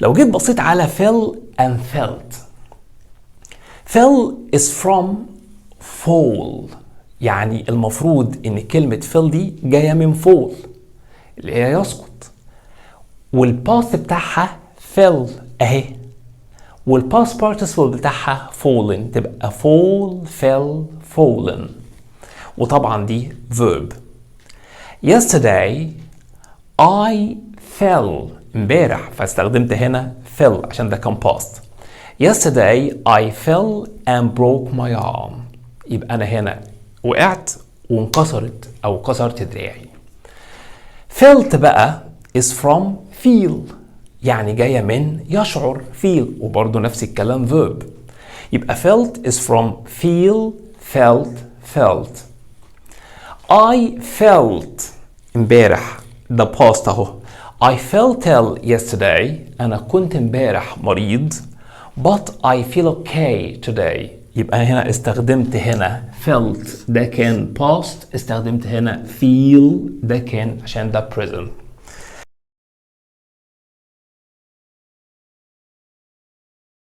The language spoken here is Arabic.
لو جيت بصيت على fell and felt. fell is from fall، يعني المفروض ان كلمة fell دي جاية من fall اللي هي يسقط، والباث بتاعها fell اهي، والباست participle بتاعها fallen تبقى fall fell fallen، وطبعا دي verb. yesterday I fell، امبارح فاستخدمت هنا fell عشان ده كان past. yesterday I fell and broke my arm، يبقى انا هنا وقعت وانكسرت او كسرت دراعي. felt بقى is from feel، يعني جاية من يشعر feel، وبرضه نفس الكلام verb. يبقى felt is from feel felt felt. I felt امبارح ده past اهو. I felt ill yesterday، أنا كنت امبارح مريض. But I feel okay today، يبقى هنا استخدمت هنا felt ده كان past، استخدمت هنا feel ده كان عشان ده present.